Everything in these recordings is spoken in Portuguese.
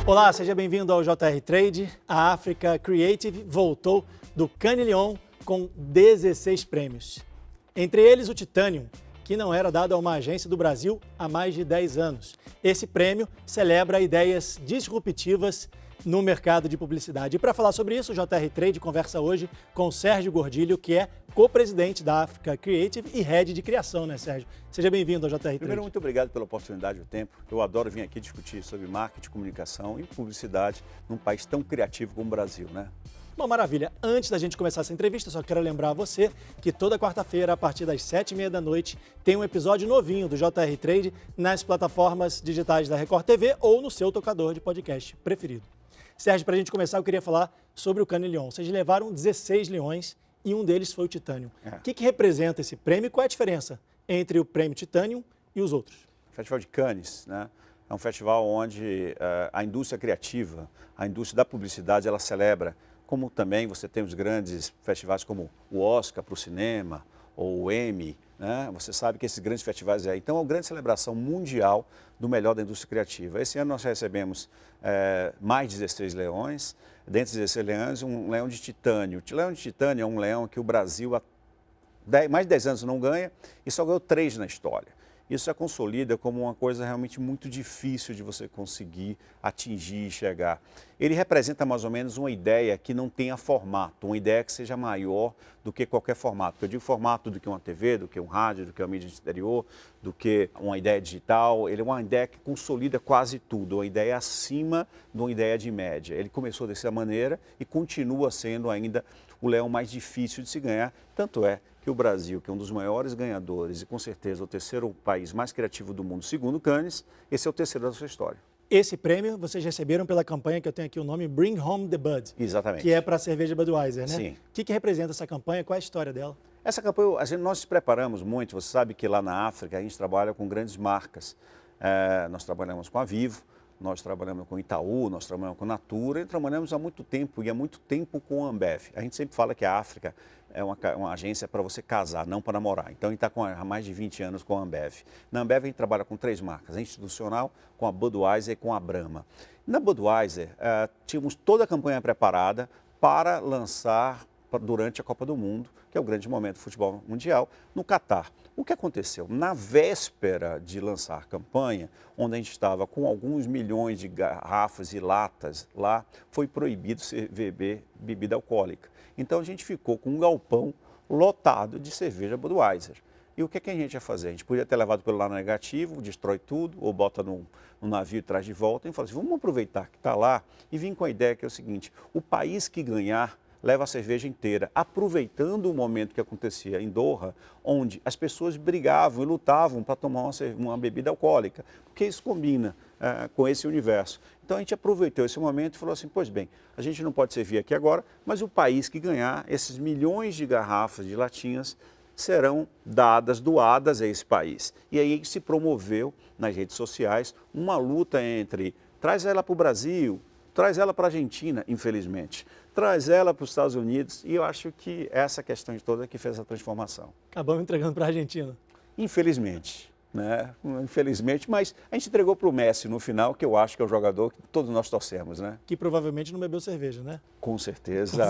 Olá, seja bem-vindo ao JR Trade. A Africa Creative voltou do Cannes Lions com 16 prêmios. Entre eles o Titanium, que não era dado a uma agência do Brasil há mais de 10 anos. Esse prêmio celebra ideias disruptivas no mercado de publicidade. E para falar sobre isso, o JR Trade conversa hoje com o Sérgio Gordilho, que é co-presidente da Africa Creative e head de criação, né, Sérgio? Seja bem-vindo ao JR Trade. Primeiro, muito obrigado pela oportunidade e o tempo. Eu adoro vir aqui discutir sobre marketing, comunicação e publicidade num país tão criativo como o Brasil, né? Bom, maravilha. Antes da gente começar essa entrevista, só quero lembrar a você que toda quarta-feira, a partir das 7h30 da noite, tem um episódio novinho do JR Trade nas plataformas digitais da Record TV ou no seu tocador de podcast preferido. Sérgio, para a gente começar, eu queria falar sobre o Cannes Lions. Vocês levaram 16 leões e um deles foi o Titanium. O que representa esse prêmio e qual é a diferença entre o prêmio Titanium e os outros? O Festival de Cannes, né? É um festival onde a indústria criativa, a indústria da publicidade, ela celebra, como também você tem os grandes festivais como o Oscar para o cinema ou o Emmy, né? Você sabe que esses grandes festivais então é uma grande celebração mundial do melhor da indústria criativa. Esse ano nós recebemos mais 16 leões, dentre os 16 leões, um leão de titânio. O leão de titânio é um leão que o Brasil há mais de 10 anos não ganha e só ganhou 3 na história. Isso se consolida como uma coisa realmente muito difícil de você conseguir atingir e chegar. Ele representa mais ou menos uma ideia que não tenha formato, uma ideia que seja maior do que qualquer formato. Eu digo formato do que uma TV, do que um rádio, do que uma mídia exterior, do que uma ideia digital. Ele é uma ideia que consolida quase tudo, uma ideia acima de uma ideia de média. Ele começou dessa maneira e continua sendo ainda o leão mais difícil de se ganhar, tanto é que o Brasil, que é um dos maiores ganhadores e com certeza o terceiro país mais criativo do mundo, segundo Cannes, esse é o terceiro da sua história. Esse prêmio vocês receberam pela campanha que eu tenho aqui o nome Bring Home the Bud. Exatamente. Que é para a cerveja Budweiser, né? Sim. O que representa essa campanha? Qual é a história dela? Essa campanha, nós nos preparamos muito. Você sabe que lá na África a gente trabalha com grandes marcas. Nós trabalhamos com a Vivo, nós trabalhamos com Itaú, nós trabalhamos com Natura e trabalhamos há muito tempo e há muito tempo com a Ambev. A gente sempre fala que a África é uma agência para você casar, não para namorar. Então, a gente está há mais de 20 anos com a Ambev. Na Ambev, a gente trabalha com 3 marcas, a institucional, com a Budweiser e com a Brahma. Na Budweiser, tínhamos toda a campanha preparada para lançar durante a Copa do Mundo, que é o grande momento do futebol mundial, no Catar. O que aconteceu? Na véspera de lançar a campanha, onde a gente estava com alguns milhões de garrafas e latas lá, foi proibido beber bebida alcoólica. Então a gente ficou com um galpão lotado de cerveja Budweiser. E o que a gente ia fazer? A gente podia ter levado pelo lado negativo, destrói tudo, ou bota no navio e traz de volta. E falou assim, vamos aproveitar que está lá e vir com a ideia que é o seguinte, o país que ganhar leva a cerveja inteira, aproveitando o momento que acontecia em Doha, onde as pessoas brigavam e lutavam para tomar uma bebida alcoólica, porque isso combina com esse universo. Então a gente aproveitou esse momento e falou assim, pois bem, a gente não pode servir aqui agora, mas o país que ganhar, esses milhões de garrafas, de latinhas, serão doadas a esse país. E aí se promoveu nas redes sociais uma luta entre traz ela para o Brasil, traz ela para a Argentina, infelizmente, traz ela para os Estados Unidos e eu acho que essa questão de toda que fez a transformação. Acabamos entregando para a Argentina. Infelizmente, né? Infelizmente, mas a gente entregou para o Messi no final, que eu acho que é o jogador que todos nós torcemos, né? Que provavelmente não bebeu cerveja, né? Com certeza,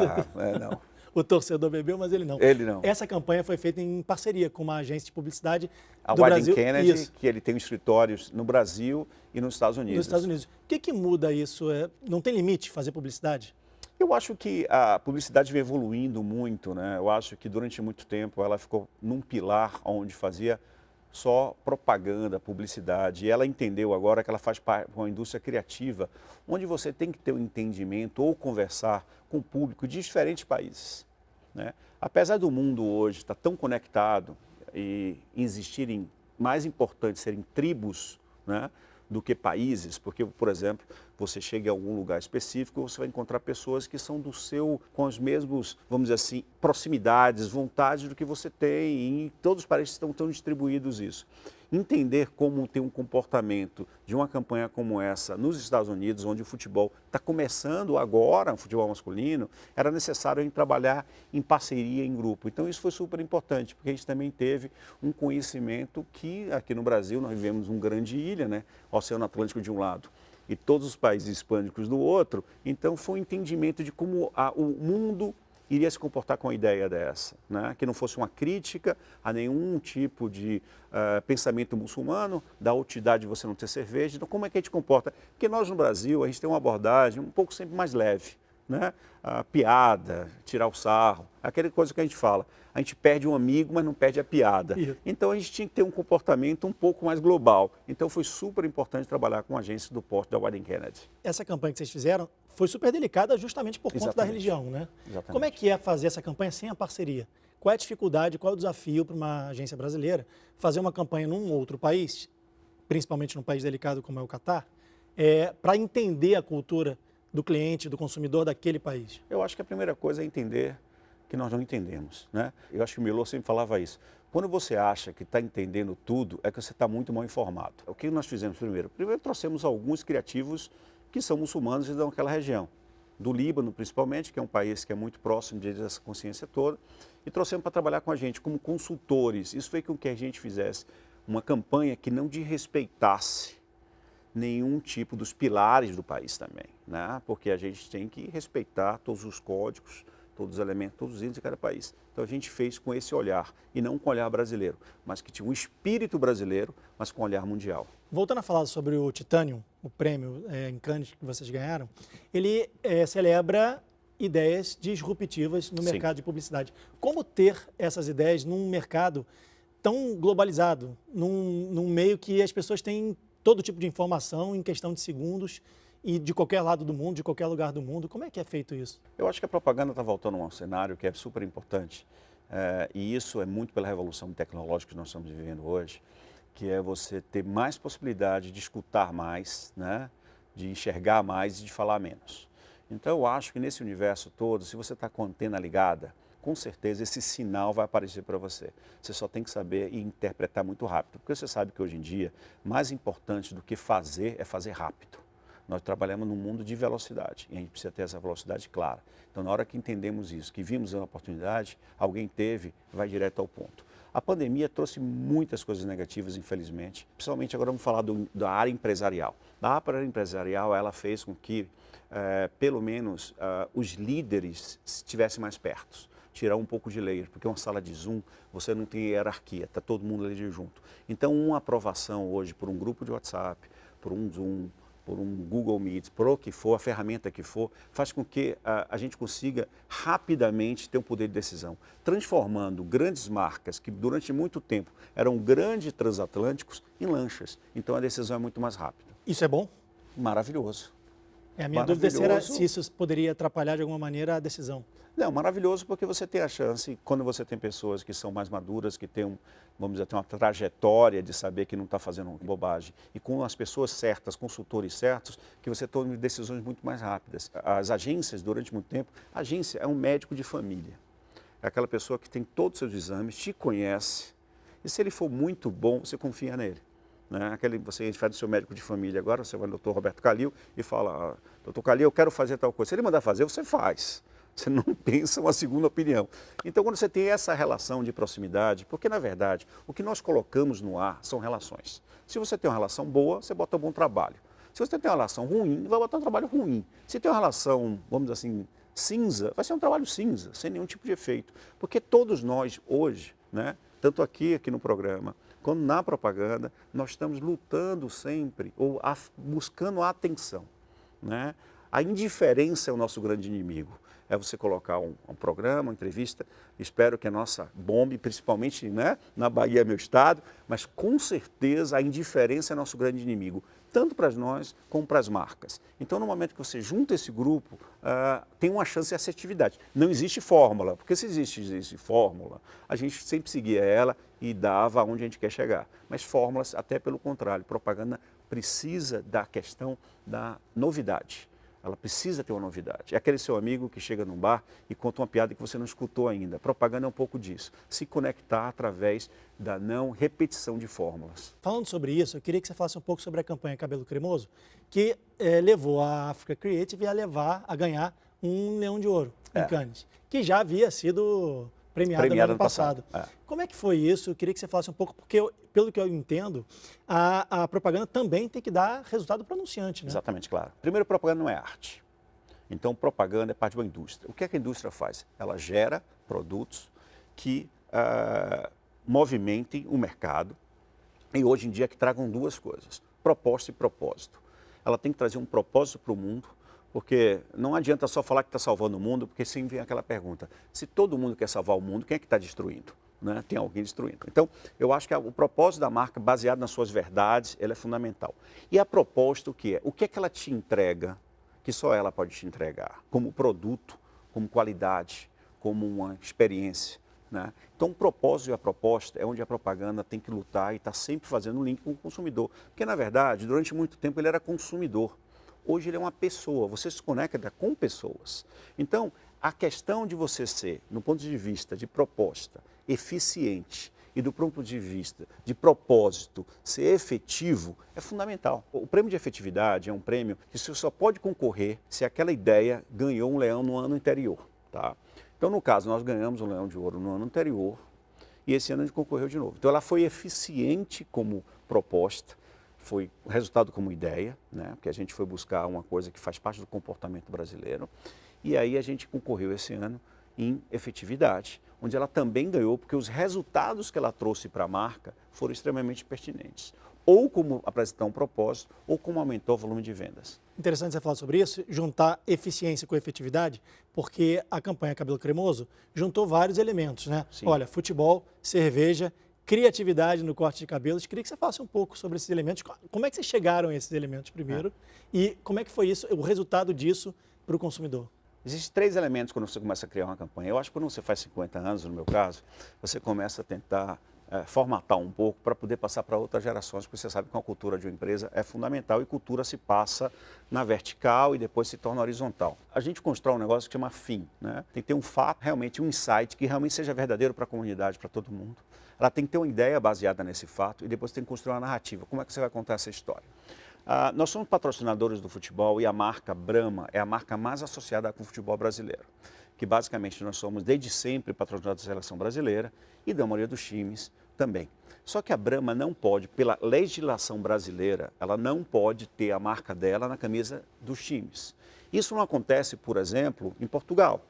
não. O torcedor bebeu, mas ele não. Ele não. Essa campanha foi feita em parceria com uma agência de publicidade a do Wieden Brasil. Kennedy, Isso. que ele tem escritórios no Brasil e nos Estados Unidos. Nos Estados Unidos. O que muda isso? Não tem limite fazer publicidade? Eu acho que a publicidade vem evoluindo muito, né? Eu acho que durante muito tempo ela ficou num pilar onde fazia só propaganda, publicidade. E ela entendeu agora que ela faz parte de uma indústria criativa, onde você tem que ter um entendimento ou conversar com o público de diferentes países, né? Apesar do mundo hoje estar tão conectado e existirem, mais importante, serem tribos, né, do que países, porque, por exemplo, você chega em algum lugar específico, você vai encontrar pessoas que são com os mesmos, vamos dizer assim, proximidades, vontades do que você tem, e todos os países estão tão distribuídos isso. Entender como ter um comportamento de uma campanha como essa nos Estados Unidos, onde o futebol está começando agora, o futebol masculino, era necessário a gente trabalhar em parceria, em grupo. Então isso foi super importante, porque a gente também teve um conhecimento que aqui no Brasil nós vivemos uma grande ilha, né? O Oceano Atlântico de um lado e todos os países hispânicos do outro. Então foi um entendimento de como o mundo iria se comportar com a ideia dessa, né? Que não fosse uma crítica a nenhum tipo de pensamento muçulmano, da utilidade de você não ter cerveja. Então como é que a gente comporta? Porque nós no Brasil, a gente tem uma abordagem um pouco sempre mais leve, né? A piada, tirar o sarro, aquela coisa que a gente fala. A gente perde um amigo, mas não perde a piada. Isso. Então a gente tinha que ter um comportamento um pouco mais global. Então foi super importante trabalhar com a agência do porto da Wieden Kennedy. Essa campanha que vocês fizeram foi super delicada justamente por conta da Exatamente. religião, né? Exatamente. Como é que é fazer essa campanha sem a parceria? Qual é a dificuldade, qual é o desafio para uma agência brasileira fazer uma campanha num outro país, principalmente num país delicado como é o Catar, para entender a cultura do cliente, do consumidor daquele país? Eu acho que a primeira coisa é entender que nós não entendemos, né? Eu acho que o Milor sempre falava isso. Quando você acha que está entendendo tudo, é que você está muito mal informado. O que nós fizemos primeiro? Primeiro trouxemos alguns criativos que são muçulmanos e daquela região. Do Líbano, principalmente, que é um país que é muito próximo dessa consciência toda, e trouxemos para trabalhar com a gente como consultores. Isso fez com que a gente fizesse uma campanha que não desrespeitasse nenhum tipo dos pilares do país também, né? Porque a gente tem que respeitar todos os códigos, todos os elementos, todos os índices de cada país. Então a gente fez com esse olhar, e não com o olhar brasileiro, mas que tinha um espírito brasileiro, mas com um olhar mundial. Voltando a falar sobre o Titanium, o prêmio em Cannes que vocês ganharam, ele celebra ideias disruptivas no Sim. mercado de publicidade. Como ter essas ideias num mercado tão globalizado, num meio que as pessoas têm todo tipo de informação em questão de segundos e de qualquer lado do mundo, de qualquer lugar do mundo? Como é que é feito isso? Eu acho que a propaganda está voltando a um cenário que é super importante, e isso é muito pela revolução tecnológica que nós estamos vivendo hoje, que é você ter mais possibilidade de escutar mais, né? De enxergar mais e de falar menos. Então eu acho que nesse universo todo, se você está com a antena ligada, com certeza esse sinal vai aparecer para você. Você só tem que saber e interpretar muito rápido, porque você sabe que hoje em dia, mais importante do que fazer é fazer rápido. Nós trabalhamos num mundo de velocidade e a gente precisa ter essa velocidade clara. Então, na hora que entendemos isso, que vimos uma oportunidade, alguém teve, vai direto ao ponto. A pandemia trouxe muitas coisas negativas, infelizmente. Principalmente agora vamos falar da área empresarial. A área empresarial, ela fez com que, pelo menos, os líderes estivessem mais perto. Tirar um pouco de layer, porque uma sala de Zoom, você não tem hierarquia, está todo mundo ali junto. Então, uma aprovação hoje por um grupo de WhatsApp, por um Zoom, por um Google Meet, por o que for, a ferramenta que for, faz com que a gente consiga rapidamente ter um poder de decisão, transformando grandes marcas que durante muito tempo eram grandes transatlânticos em lanchas. Então a decisão é muito mais rápida. Isso é bom? Maravilhoso. A minha dúvida era se isso poderia atrapalhar de alguma maneira a decisão. Não, maravilhoso porque você tem a chance, quando você tem pessoas que são mais maduras, que têm, vamos dizer, tem uma trajetória de saber que não está fazendo bobagem, e com as pessoas certas, consultores certos, que você tome decisões muito mais rápidas. As agências, durante muito tempo, a agência é um médico de família. É aquela pessoa que tem todos os seus exames, te conhece, e se ele for muito bom, você confia nele. Né? Você faz do seu médico de família agora, você vai no Dr. Roberto Calil e fala, Dr. Calil, eu quero fazer tal coisa. Se ele mandar fazer, você faz. Você não pensa uma segunda opinião. Então, quando você tem essa relação de proximidade, porque, na verdade, o que nós colocamos no ar são relações. Se você tem uma relação boa, você bota um bom trabalho. Se você tem uma relação ruim, vai botar um trabalho ruim. Se tem uma relação, vamos dizer assim, cinza, vai ser um trabalho cinza, sem nenhum tipo de efeito. Porque todos nós, hoje, né, tanto aqui no programa, quanto na propaganda, nós estamos lutando sempre, ou buscando a atenção. Né? A indiferença é o nosso grande inimigo. É você colocar um programa, uma entrevista, espero que a nossa bombe, principalmente, né, na Bahia, meu estado, mas com certeza a indiferença é nosso grande inimigo, tanto para nós como para as marcas. Então, no momento que você junta esse grupo, tem uma chance de assertividade. Não existe fórmula, porque se existe fórmula, a gente sempre seguia ela e dava aonde a gente quer chegar. Mas fórmulas, até pelo contrário, propaganda precisa da questão da novidade. Ela precisa ter uma novidade. É aquele seu amigo que chega num bar e conta uma piada que você não escutou ainda. Propaganda é um pouco disso. Se conectar através da não repetição de fórmulas. Falando sobre isso, eu queria que você falasse um pouco sobre a campanha Cabelo Cremoso, que levou a Africa Creative a ganhar um Leão de Ouro em Cannes, que já havia sido premiada no ano passado. Como é que foi isso? Eu queria que você falasse um pouco, porque pelo que eu entendo, a propaganda também tem que dar resultado para o anunciante, né? Exatamente, claro. Primeiro, propaganda não é arte. Então, propaganda é parte de uma indústria. O que é que a indústria faz? Ela gera produtos que movimentem o mercado e, hoje em dia, que tragam duas coisas, proposta e propósito. Ela tem que trazer um propósito para o mundo, porque não adianta só falar que está salvando o mundo, porque sempre vem aquela pergunta, se todo mundo quer salvar o mundo, quem é que está destruindo? Né? Tem alguém destruindo. Então, eu acho que o propósito da marca, baseado nas suas verdades, ele é fundamental. E a proposta, o que é? O que é que ela te entrega, que só ela pode te entregar, como produto, como qualidade, como uma experiência, né? Então, o propósito e a proposta é onde a propaganda tem que lutar e está sempre fazendo um link com o consumidor. Porque, na verdade, durante muito tempo ele era consumidor. Hoje ele é uma pessoa, você se conecta com pessoas. Então, a questão de você ser, no ponto de vista de proposta, eficiente e do ponto de vista de propósito, ser efetivo, é fundamental. O prêmio de efetividade é um prêmio que você só pode concorrer se aquela ideia ganhou um leão no ano anterior, tá? Então, no caso, nós ganhamos um leão de ouro no ano anterior e esse ano a gente concorreu de novo. Então, ela foi eficiente como proposta, foi o resultado como ideia, né? Porque a gente foi buscar uma coisa que faz parte do comportamento brasileiro. E aí a gente concorreu esse ano em efetividade, onde ela também ganhou, porque os resultados que ela trouxe para a marca foram extremamente pertinentes. Ou como apresentar um propósito, ou como aumentou o volume de vendas. Interessante você falar sobre isso, juntar eficiência com efetividade, porque a campanha Cabelo Cremoso juntou vários elementos, né? Sim. Olha, futebol, cerveja, criatividade no corte de cabelos. Queria que você falasse um pouco sobre esses elementos. Como é que vocês chegaram a esses elementos primeiro e como é que foi isso, o resultado disso para o consumidor? Existem 3 elementos quando você começa a criar uma campanha. Eu acho que quando você faz 50 anos, no meu caso, você começa a tentar formatar um pouco para poder passar para outras gerações, porque você sabe que uma cultura de uma empresa é fundamental e cultura se passa na vertical e depois se torna horizontal. A gente constrói um negócio que chama FIM, né? Tem que ter um fato, realmente um insight que realmente seja verdadeiro para a comunidade, para todo mundo. Ela tem que ter uma ideia baseada nesse fato e depois tem que construir uma narrativa. Como é que você vai contar essa história? Nós somos patrocinadores do futebol e a marca Brahma é a marca mais associada com o futebol brasileiro, que basicamente nós somos desde sempre patrocinadores da seleção brasileira e da maioria dos times também. Só que a Brahma não pode, pela legislação brasileira, ela não pode ter a marca dela na camisa dos times. Isso não acontece, por exemplo, em Portugal.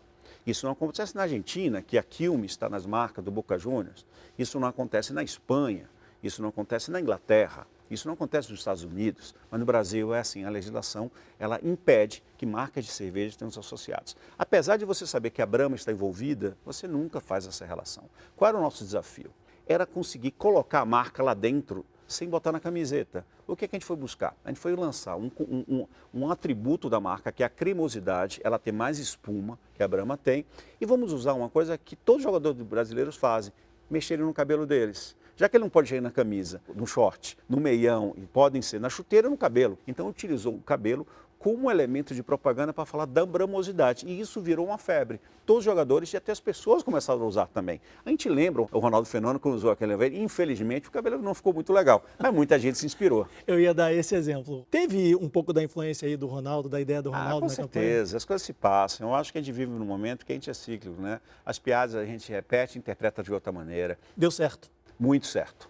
Isso não acontece na Argentina, que a Quilmes está nas marcas do Boca Juniors. Isso não acontece na Espanha. Isso não acontece na Inglaterra. Isso não acontece nos Estados Unidos, mas no Brasil é assim, a legislação ela impede que marcas de cerveja tenham os associados. Apesar de você saber que a Brahma está envolvida, você nunca faz essa relação. Qual era o nosso desafio? Era conseguir colocar a marca lá dentro sem botar na camiseta. O que é que a gente foi buscar? A gente foi lançar um atributo da marca, que é a cremosidade, ela tem mais espuma que a Brahma tem, e vamos usar uma coisa que todos os jogadores brasileiros fazem, mexerem no cabelo deles. Já que ele não pode ir na camisa, no short, no meião, e podem ser na chuteira ou no cabelo. Então utilizou o cabelo como elemento de propaganda para falar da bramosidade. E isso virou uma febre. Todos os jogadores e até as pessoas começaram a usar também. A gente lembra o Ronaldo Fenômeno quando usou aquele cabelo. Infelizmente o cabelo não ficou muito legal, mas muita gente se inspirou. Eu ia dar esse exemplo. Teve um pouco da influência aí do Ronaldo, da ideia do Ronaldo com na certeza. campanha? As coisas se passam. Eu acho que a gente vive num momento que a gente é cíclico, né? As piadas a gente repete e interpreta de outra maneira. Deu certo. Muito certo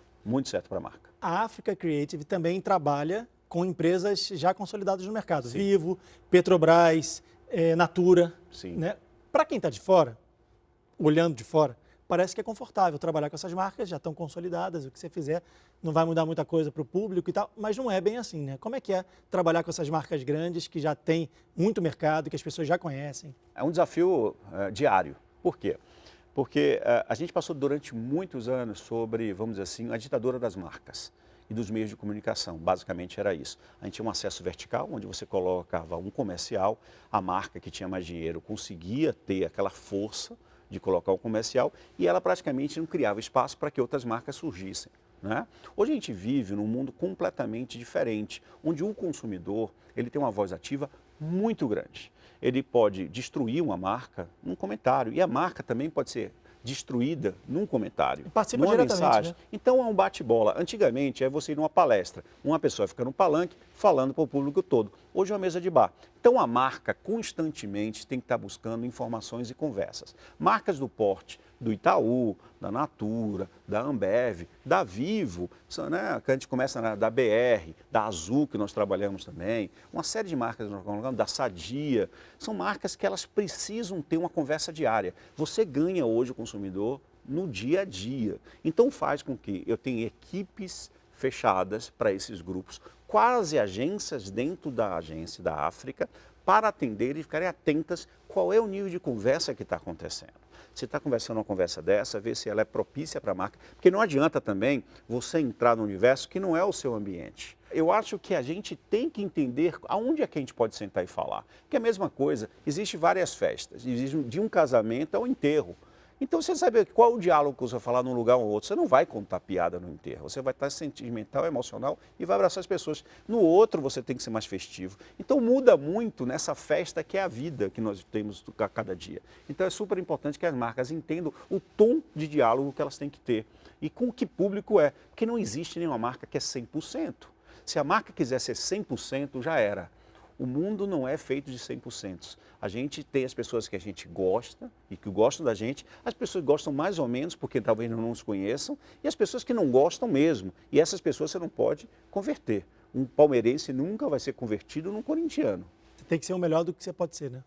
para a marca. A Africa Creative também trabalha com empresas já consolidadas no mercado. Sim. Vivo, Petrobras, Natura. Sim. Né? Para quem está de fora, olhando de fora, parece que é confortável trabalhar com essas marcas, já estão consolidadas, o que você fizer não vai mudar muita coisa para o público e tal, mas não é bem assim, né? Como é que é trabalhar com essas marcas grandes que já têm muito mercado, que as pessoas já conhecem? É um desafio diário. Por quê? Porque a gente passou durante muitos anos sobre, vamos dizer assim, a ditadura das marcas e dos meios de comunicação. Basicamente era isso. A gente tinha um acesso vertical, onde você colocava um comercial, a marca que tinha mais dinheiro conseguia ter aquela força de colocar um comercial e ela praticamente não criava espaço para que outras marcas surgissem, né? Hoje a gente vive num mundo completamente diferente, onde o consumidor ele tem uma voz ativa muito grande. Ele pode destruir uma marca num comentário e a marca também pode ser destruída num comentário, participa numa diretamente, mensagem. né? Então é um bate-bola. Antigamente é você ir numa palestra, uma pessoa fica no palanque falando para o público todo. Hoje é uma mesa de bar. Então a marca constantemente tem que estar buscando informações e conversas. Marcas do porte do Itaú, da Natura, da Ambev, da Vivo, né, que a gente começa da BR, da Azul, que nós trabalhamos também, uma série de marcas, da Sadia, são marcas que elas precisam ter uma conversa diária. Você ganha hoje o consumidor no dia a dia. Então faz com que eu tenha equipes fechadas para esses grupos, quase agências dentro da agência da África, para atender e ficarem atentas qual é o nível de conversa que está acontecendo. Se está conversando uma conversa dessa, ver se ela é propícia para a marca, porque não adianta também você entrar no universo que não é o seu ambiente. Eu acho que a gente tem que entender aonde é que a gente pode sentar e falar. Porque é a mesma coisa, existe várias festas, existe de um casamento ao enterro. Então você sabe qual é o diálogo que você vai falar num lugar ou outro. Você não vai contar piada no enterro, você vai estar sentimental, emocional e vai abraçar as pessoas. No outro você tem que ser mais festivo. Então muda muito nessa festa que é a vida que nós temos a cada dia. Então é super importante que as marcas entendam o tom de diálogo que elas têm que ter e com que público é. Porque não existe nenhuma marca que é 100%. Se a marca quiser ser 100%, já era. O mundo não é feito de 100%. A gente tem as pessoas que a gente gosta e que gostam da gente, as pessoas que gostam mais ou menos porque talvez não nos conheçam e as pessoas que não gostam mesmo. E essas pessoas você não pode converter. Um palmeirense nunca vai ser convertido num corintiano. Você tem que ser o melhor do que você pode ser, né?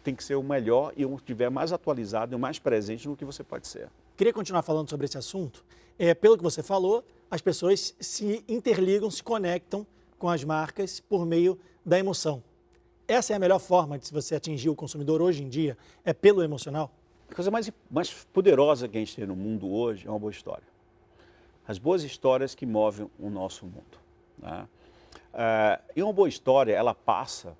Tem que ser o melhor e o que estiver mais atualizado e o mais presente no que você pode ser. Queria continuar falando sobre esse assunto. Pelo que você falou, as pessoas se interligam, se conectam com as marcas por meio da emoção. Essa é a melhor forma de você atingir o consumidor hoje em dia? É pelo emocional? A coisa mais poderosa que a gente tem no mundo hoje é uma boa história. As boas histórias que movem o nosso mundo. Né? E uma boa história, ela passa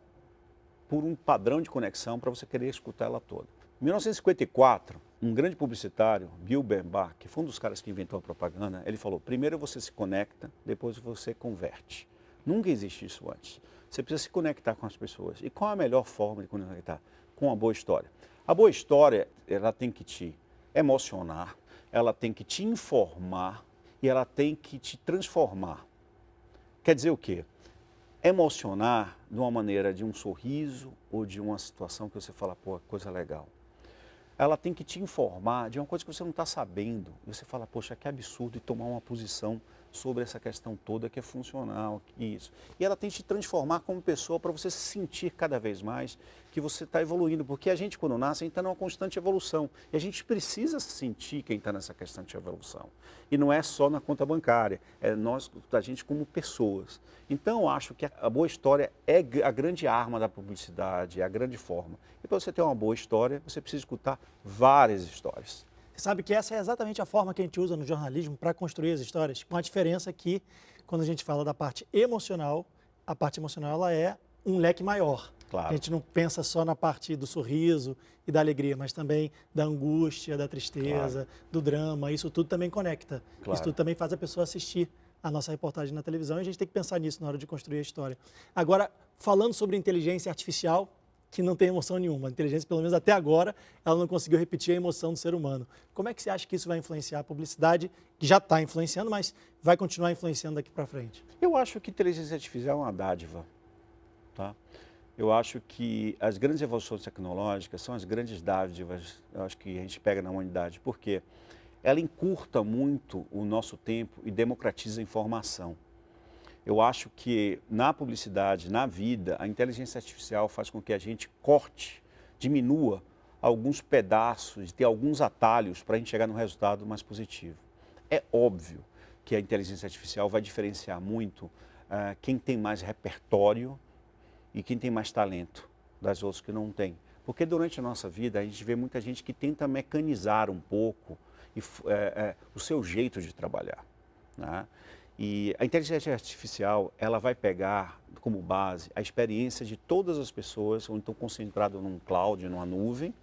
por um padrão de conexão para você querer escutar ela toda. Em 1954, um grande publicitário, Bill Bernbach, que foi um dos caras que inventou a propaganda, ele falou, primeiro você se conecta, depois você converte. Nunca existe isso antes. Você precisa se conectar com as pessoas. E qual é a melhor forma de conectar? Com uma boa história. A boa história, ela tem que te emocionar, ela tem que te informar e ela tem que te transformar. Quer dizer o quê? Emocionar de uma maneira de um sorriso ou de uma situação que você fala, pô, coisa legal. Ela tem que te informar de uma coisa que você não está sabendo. E você fala, poxa, que absurdo, e tomar uma posição sobre essa questão toda que é funcional, isso. E ela tem que te transformar como pessoa para você se sentir cada vez mais que você está evoluindo. Porque a gente, quando nasce, a gente está numa constante evolução. E a gente precisa sentir quem está nessa constante evolução. E não é só na conta bancária, é nós, a gente como pessoas. Então, eu acho que a boa história é a grande arma da publicidade, é a grande forma. E para você ter uma boa história, você precisa escutar várias histórias. Você sabe que essa é exatamente a forma que a gente usa no jornalismo para construir as histórias, com a diferença que, quando a gente fala da parte emocional, a parte emocional ela é um leque maior. Claro. A gente não pensa só na parte do sorriso e da alegria, mas também da angústia, da tristeza, do drama. Isso tudo também conecta. Claro. Isso tudo também faz a pessoa assistir a nossa reportagem na televisão e a gente tem que pensar nisso na hora de construir a história. Agora, falando sobre inteligência artificial, que não tem emoção nenhuma. A inteligência, pelo menos até agora, ela não conseguiu repetir a emoção do ser humano. Como é que você acha que isso vai influenciar a publicidade, que já está influenciando, mas vai continuar influenciando daqui para frente? Eu acho que inteligência artificial é uma dádiva. Tá? Eu acho que as grandes evoluções tecnológicas são as grandes dádivas, eu acho que a gente pega na humanidade, porque ela encurta muito o nosso tempo e democratiza a informação. Eu acho que na publicidade, na vida, a inteligência artificial faz com que a gente corte, diminua alguns pedaços, ter alguns atalhos para a gente chegar num resultado mais positivo. É óbvio que a inteligência artificial vai diferenciar muito quem tem mais repertório e quem tem mais talento das outras que não tem. Porque durante a nossa vida a gente vê muita gente que tenta mecanizar um pouco o seu jeito de trabalhar, né? E a inteligência artificial, ela vai pegar como base a experiência de todas as pessoas, ou então concentrado num cloud, numa nuvem,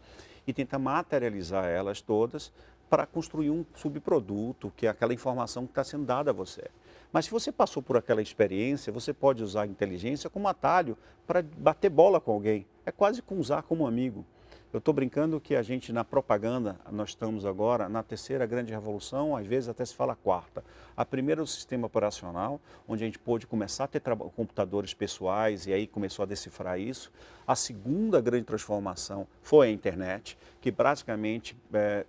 e tentar materializar elas todas para construir um subproduto, que é aquela informação que está sendo dada a você. Mas se você passou por aquela experiência, você pode usar a inteligência como atalho para bater bola com alguém. É quase como usar como amigo. Eu estou brincando que a gente, na propaganda, nós estamos agora na terceira grande revolução, às vezes até se fala quarta. A primeira é o sistema operacional, onde a gente pôde começar a ter computadores pessoais e aí começou a decifrar isso. A segunda grande transformação foi a internet, que praticamente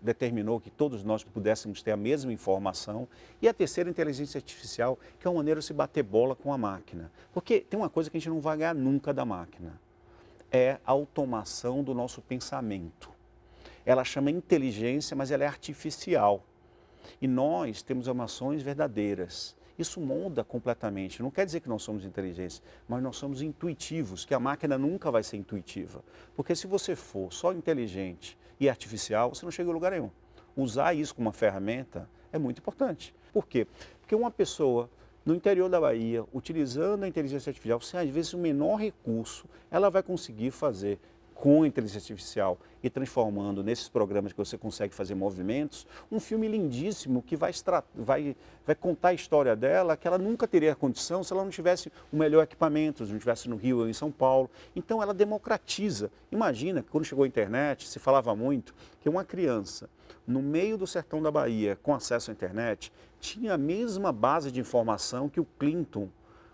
determinou que todos nós pudéssemos ter a mesma informação. E a terceira, a inteligência artificial, que é uma maneira de se bater bola com a máquina. Porque tem uma coisa que a gente não vai ganhar nunca da máquina. É a automação do nosso pensamento. Ela chama inteligência, mas ela é artificial. E nós temos emoções verdadeiras. Isso molda completamente. Não quer dizer que nós somos inteligentes, mas nós somos intuitivos, que a máquina nunca vai ser intuitiva. Porque se você for só inteligente e artificial, você não chega a lugar nenhum. Usar isso como uma ferramenta é muito importante. Por quê? Porque uma pessoa no interior da Bahia, utilizando a inteligência artificial, sem às vezes o menor recurso, ela vai conseguir fazer com a inteligência artificial e transformando nesses programas que você consegue fazer movimentos, um filme lindíssimo que vai contar a história dela, que ela nunca teria condição se ela não tivesse o melhor equipamento, se não estivesse no Rio ou em São Paulo. Então ela democratiza. Imagina que quando chegou a internet, se falava muito que uma criança no meio do sertão da Bahia, com acesso à internet, tinha a mesma base de informação que o Clinton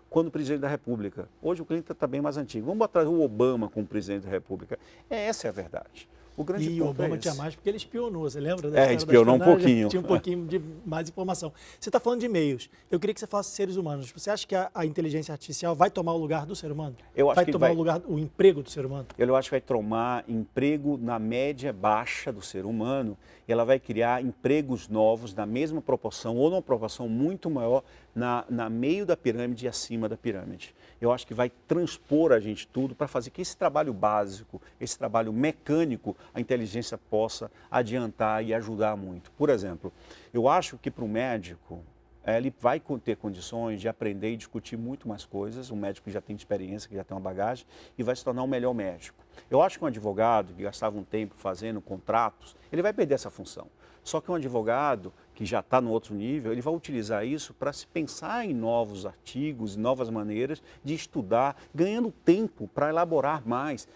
quando presidente da República. Hoje o Clinton está bem mais antigo. Vamos botar o Obama como presidente da República. Essa é a verdade. O grande e ponto o Obama é esse. tinha mais porque ele espionou, você lembra? Da espionou um pouquinho. Tinha um pouquinho de mais informação. Você está falando de e-mails. Eu queria que você falasse de seres humanos. Você acha que a inteligência artificial vai tomar o lugar do ser humano? Eu acho que tomar o lugar, o emprego do ser humano? Eu acho que vai tomar emprego na média baixa do ser humano. E ela vai criar empregos novos na mesma proporção ou numa proporção muito maior na meio da pirâmide e acima da pirâmide. Eu acho que vai transpor a gente tudo para fazer que esse trabalho básico, esse trabalho mecânico, a inteligência possa adiantar e ajudar muito. Por exemplo, eu acho que para o médico, ele vai ter condições de aprender e discutir muito mais coisas, um médico que já tem experiência, que já tem uma bagagem, e vai se tornar um melhor médico. Eu acho que um advogado que gastava um tempo fazendo contratos, ele vai perder essa função. Só que um advogado que já está no outro nível, ele vai utilizar isso para se pensar em novos artigos, novas maneiras de estudar, ganhando tempo para elaborar mais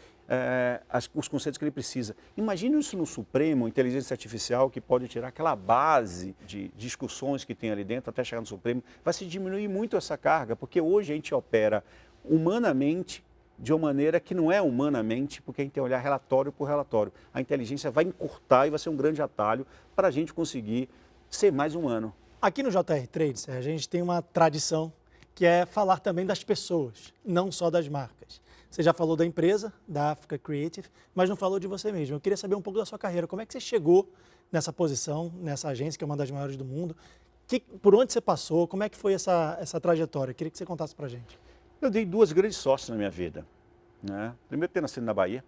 os conceitos que ele precisa. Imagine isso no Supremo, inteligência artificial que pode tirar aquela base de discussões que tem ali dentro até chegar no Supremo. Vai se diminuir muito essa carga, porque hoje a gente opera humanamente de uma maneira que não é humanamente, porque a gente tem que olhar relatório por relatório. A inteligência vai encurtar e vai ser um grande atalho para a gente conseguir ser mais humano. Aqui no JR Trade, Sérgio, a gente tem uma tradição que é falar também das pessoas, não só das marcas. Você já falou da empresa, da Africa Creative, mas não falou de você mesmo. Eu queria saber um pouco da sua carreira. Como é que você chegou nessa posição, nessa agência, que é uma das maiores do mundo? Por onde você passou? Como é que foi essa trajetória? Eu queria que você contasse pra gente. Eu dei duas grandes sortes na minha vida, né? Primeiro, ter nascido na Bahia,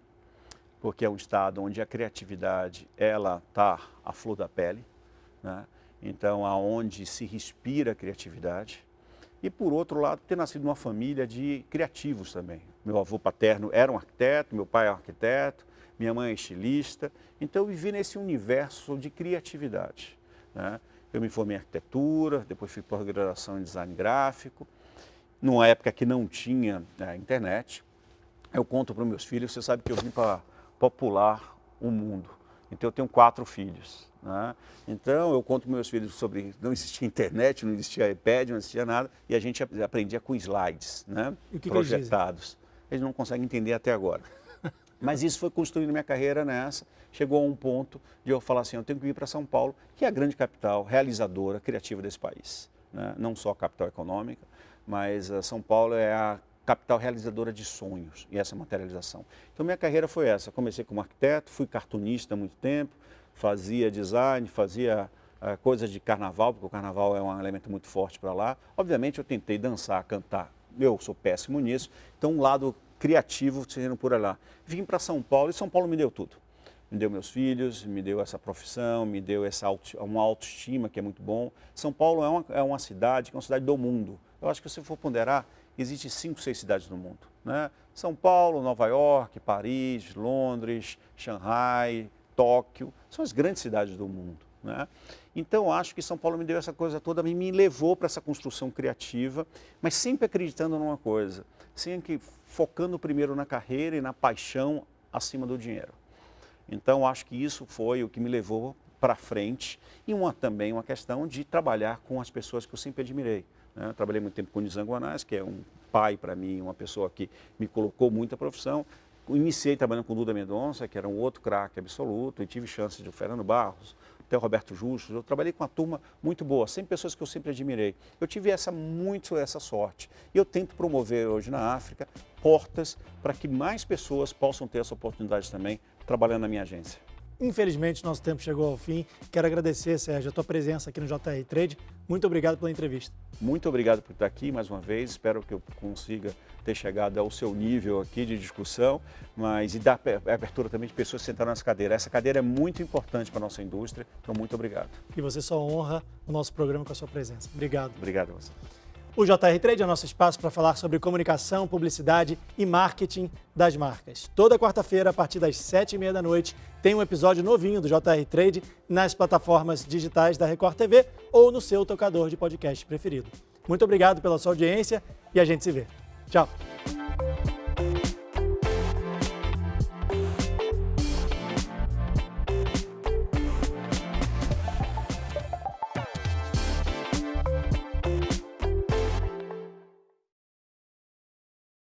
porque é um estado onde a criatividade ela está à flor da pele, né? Então, aonde se respira a criatividade. E, por outro lado, ter nascido numa família de criativos também. Meu avô paterno era um arquiteto, meu pai é um arquiteto, minha mãe é estilista. Então, eu vivi nesse universo de criatividade, né? Eu me formei em arquitetura, depois fui pós-graduação em design gráfico. Numa época que não tinha internet, eu conto para os meus filhos, você sabe que eu vim para popular o mundo. Então eu tenho 4 filhos, né? Então eu conto para meus filhos sobre, não existia internet, não existia iPad, não existia nada, e a gente aprendia com slides, né? E o que projetados. Eles não conseguem entender até agora. Mas isso foi construindo minha carreira nessa. Chegou a um ponto de eu falar assim, eu tenho que vir para São Paulo, que é a grande capital realizadora, criativa desse país, né? Não só a capital econômica, mas São Paulo é a capital realizadora de sonhos e essa materialização. Então minha carreira foi essa. Comecei como arquiteto, fui cartunista há muito tempo, fazia design, fazia coisas de carnaval, porque o carnaval é um elemento muito forte para lá. Obviamente eu tentei dançar, cantar, eu sou péssimo nisso, então um lado criativo sendo por lá. Vim para São Paulo e São Paulo me deu tudo. Me deu meus filhos, me deu essa profissão, me deu uma autoestima que é muito bom. São Paulo é uma cidade que é uma cidade do mundo. Eu acho que se for ponderar, existem 5, 6 cidades no mundo, né? São Paulo, Nova York, Paris, Londres, Xangai, Tóquio, são as grandes cidades do mundo, né? Então, acho que São Paulo me deu essa coisa toda, me levou para essa construção criativa, mas sempre acreditando numa coisa, sempre focando primeiro na carreira e na paixão acima do dinheiro. Então, acho que isso foi o que me levou para frente e também uma questão de trabalhar com as pessoas que eu sempre admirei. Né? Eu trabalhei muito tempo com o Nizam Guanais, que é um pai para mim, uma pessoa que me colocou muito à profissão. Iniciei trabalhando com o Duda Mendonça, que era um outro craque absoluto, e tive chance de Fernando Barros, até o Roberto Justus. Eu trabalhei com uma turma muito boa, sempre pessoas que eu sempre admirei. Eu tive essa sorte. E eu tento promover hoje na África portas para que mais pessoas possam ter essa oportunidade também, trabalhando na minha agência. Infelizmente, nosso tempo chegou ao fim. Quero agradecer, Sérgio, a tua presença aqui no JR Trade. Muito obrigado pela entrevista. Muito obrigado por estar aqui mais uma vez. Espero que eu consiga ter chegado ao seu nível aqui de discussão, mas e dar abertura também de pessoas que sentaram nessa cadeira. Essa cadeira é muito importante para a nossa indústria, então muito obrigado. E você só honra o nosso programa com a sua presença. Obrigado. Obrigado a você. O JR Trade é nosso espaço para falar sobre comunicação, publicidade e marketing das marcas. Toda quarta-feira, a partir das 7h30 da noite, tem um episódio novinho do JR Trade nas plataformas digitais da Record TV ou no seu tocador de podcast preferido. Muito obrigado pela sua audiência e a gente se vê. Tchau!